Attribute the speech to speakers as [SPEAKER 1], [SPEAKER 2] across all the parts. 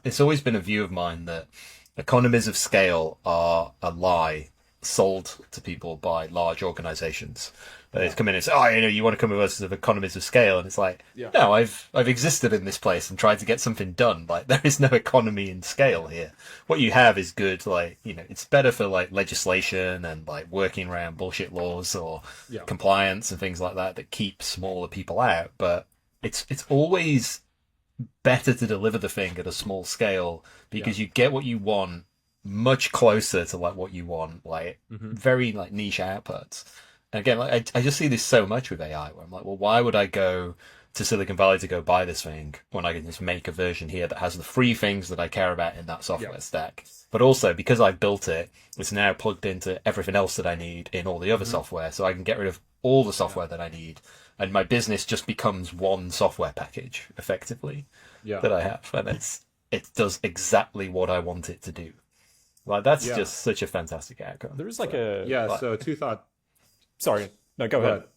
[SPEAKER 1] it's always been a view of mine that economies of scale are a lie sold to people by large organizations. They
[SPEAKER 2] Yeah.
[SPEAKER 1] come in and say, "Oh, you want to come with us with economies of scale," and it's like,
[SPEAKER 2] Yeah.
[SPEAKER 1] no, I've existed in this place and tried to get something done. Like, there is no economy in scale here. What you have is good. Like, it's better for like legislation and like working around bullshit laws or
[SPEAKER 2] Yeah.
[SPEAKER 1] compliance and things like that keep smaller people out. But it's always better to deliver the thing at a small scale
[SPEAKER 2] Yeah.
[SPEAKER 1] because you get what you want much closer to like what you want, like
[SPEAKER 2] Hmm.
[SPEAKER 1] very like niche outputs. And again, like I just see this so much with AI where I'm like, well, why would I go to Silicon Valley to go buy this thing when I can just make a version here that has the free things that I care about in that
[SPEAKER 2] Yeah.
[SPEAKER 1] software stack? But also because I built it, it's now plugged into everything else that I need in all the other
[SPEAKER 2] Hmm.
[SPEAKER 1] software, so I can get rid of all the
[SPEAKER 2] Yeah.
[SPEAKER 1] software that I need, and my business just becomes one software package effectively
[SPEAKER 2] Yeah.
[SPEAKER 1] that I have, and it does exactly what I want it to do. Like that's
[SPEAKER 2] Yeah.
[SPEAKER 1] just such a fantastic outcome.
[SPEAKER 3] There is like
[SPEAKER 1] So,
[SPEAKER 3] a.
[SPEAKER 2] Yeah.
[SPEAKER 1] like,
[SPEAKER 2] So two thought.
[SPEAKER 3] Sorry. No, go
[SPEAKER 2] Go
[SPEAKER 3] ahead.
[SPEAKER 2] ahead.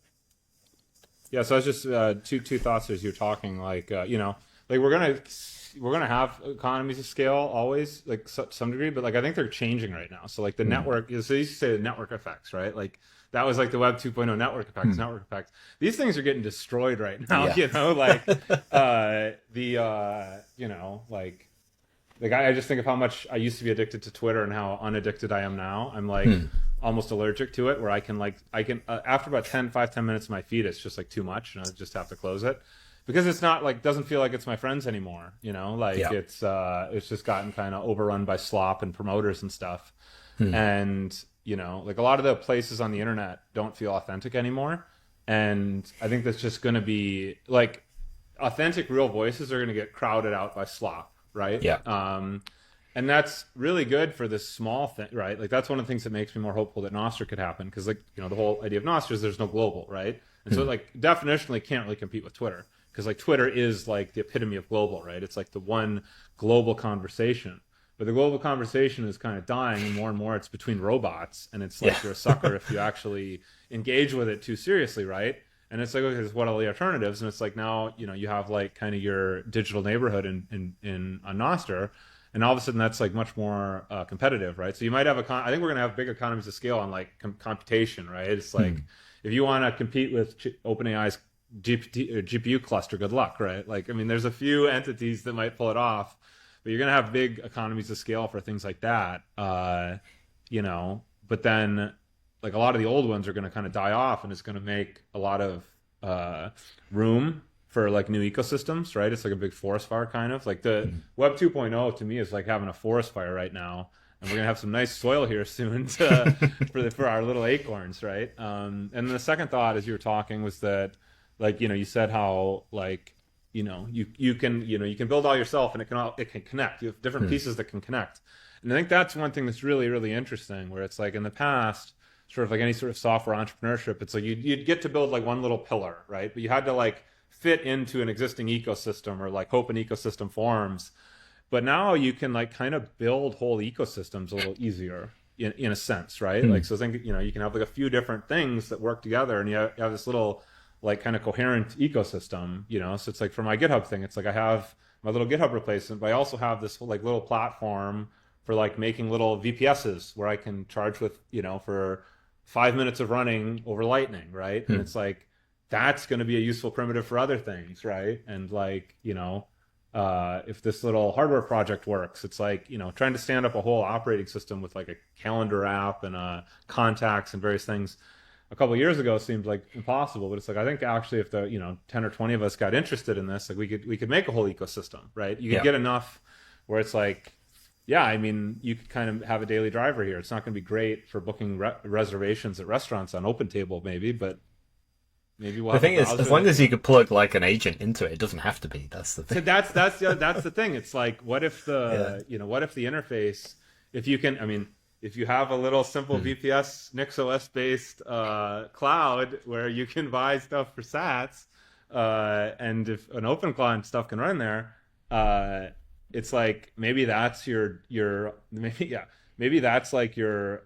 [SPEAKER 2] Yeah. So I was just two thoughts as you're talking. Like like we're gonna have economies of scale always, like some degree, but like I think they're changing right now. So like the
[SPEAKER 1] mm,
[SPEAKER 2] network. So you used to say the network effects, right? Like that was like the Web 2.0 network effects.
[SPEAKER 1] mm,
[SPEAKER 2] Network effects. These things are getting destroyed right now.
[SPEAKER 1] yeah.
[SPEAKER 2] Like like I just think of how much I used to be addicted to Twitter and how unaddicted I am now. I'm like
[SPEAKER 1] Mm,
[SPEAKER 2] almost allergic to it, where I can after about 10 minutes of my feed, it's just like too much, and I just have to close it because it's not like doesn't feel like it's my friends anymore. Like
[SPEAKER 1] yeah.
[SPEAKER 2] it's just gotten kind of overrun by slop and promoters and stuff,
[SPEAKER 1] Mm,
[SPEAKER 2] and like a lot of the places on the internet don't feel authentic anymore, and I think that's just going to be like authentic, real voices are going to get crowded out by slop, right?
[SPEAKER 1] yeah.
[SPEAKER 2] And that's really good for this small thing, right? Like that's one of the things that makes me more hopeful that Nostr could happen, because like the whole idea of Nostr is there's no global, right? And so
[SPEAKER 1] Mm,
[SPEAKER 2] like definitionally can't really compete with Twitter, because like Twitter is like the epitome of global, right? It's like the one global conversation. But the global conversation is kind of dying, and more it's between robots, and it's
[SPEAKER 1] yeah.
[SPEAKER 2] like you're a sucker if you actually engage with it too seriously, right? And it's like, okay, what are the alternatives? And it's like now, you have like kind of your digital neighborhood in on Nostr, and all of a sudden that's like much more competitive, right? So you might have I think we're going to have big economies of scale on like computation, right? It's like
[SPEAKER 1] Mm,
[SPEAKER 2] if you want to compete with OpenAI's GPU cluster, good luck, right? Like, I mean, there's a few entities that might pull it off, but you're going to have big economies of scale for things like that. But then like a lot of the old ones are going to kind of die off, and it's going to make a lot of room for like new ecosystems, right? It's like a big forest fire kind of like the
[SPEAKER 1] mm.
[SPEAKER 2] Web 2.0 to me is like having a forest fire right now, and we're gonna have some nice soil here soon for our little acorns, right? And the second thought as you were talking was that like you said how like you can build all yourself, and it can connect. You have different
[SPEAKER 1] Mm,
[SPEAKER 2] pieces that can connect, and I think that's one thing that's really really interesting. Where it's like in the past, sort of like any sort of software entrepreneurship, it's like you'd get to build like one little pillar, right? But you had to like fit into an existing ecosystem, or like hope an ecosystem forms. But now you can like kind of build whole ecosystems a little easier in a sense, right? Like
[SPEAKER 1] mm,
[SPEAKER 2] so think you can have like a few different things that work together, and you have this little like kind of coherent ecosystem. So it's like for my GitHub thing, it's like I have my little GitHub replacement, but I also have this like little platform for like making little VPSs where I can charge with for 5 minutes of running over Lightning, right? And
[SPEAKER 1] mm.
[SPEAKER 2] it's like that's going to be a useful primitive for other things, right? And like if this little hardware project works, it's like trying to stand up a whole operating system with like a calendar app and contacts and various things a couple of years ago seemed like impossible. But it's like I think actually if the 10 or 20 of us got interested in this, like we could make a whole ecosystem, right? You could
[SPEAKER 1] Yeah.
[SPEAKER 2] get enough where it's like, yeah, I mean, you could kind of have a daily driver here. It's not going to be great for booking reservations at restaurants on OpenTable, maybe, but maybe we'll
[SPEAKER 1] The
[SPEAKER 2] have a
[SPEAKER 1] thing is, as
[SPEAKER 2] browser
[SPEAKER 1] long
[SPEAKER 2] that
[SPEAKER 1] as you
[SPEAKER 2] can.
[SPEAKER 1] could plug like an agent into it, it doesn't have to be. That's the
[SPEAKER 2] So
[SPEAKER 1] thing.
[SPEAKER 2] that's the thing. It's like, what if
[SPEAKER 1] Yeah.
[SPEAKER 2] what if the interface, if you can, I mean, if you have a little simple
[SPEAKER 1] Mm,
[SPEAKER 2] VPS NixOS based cloud where you can buy stuff for Sats, and if an open client stuff can run there, uh, it's like maybe that's your maybe yeah maybe that's like your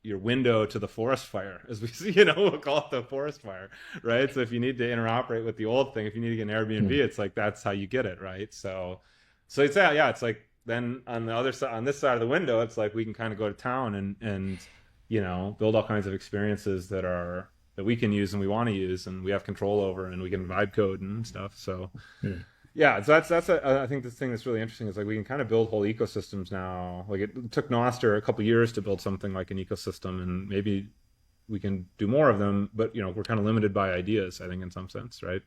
[SPEAKER 2] window to the forest fire, as we see, we'll call it the forest fire, right? So if you need to interoperate with the old thing, if you need to get an Airbnb,
[SPEAKER 1] mm.
[SPEAKER 2] it's like that's how you get it, right? So So it's yeah, it's like then on the other side, on this side of the window, it's like we can kind of go to town and you know build all kinds of experiences that we can use and we want to use and we have control over and we can vibe code and stuff. So
[SPEAKER 1] Hmm.
[SPEAKER 2] yeah, so I think the thing that's really interesting is like we can kind of build whole ecosystems now. Like it took Noster a couple years to build something like an ecosystem, and maybe we can do more of them, but you know we're kind of limited by ideas, I think, in some sense, right?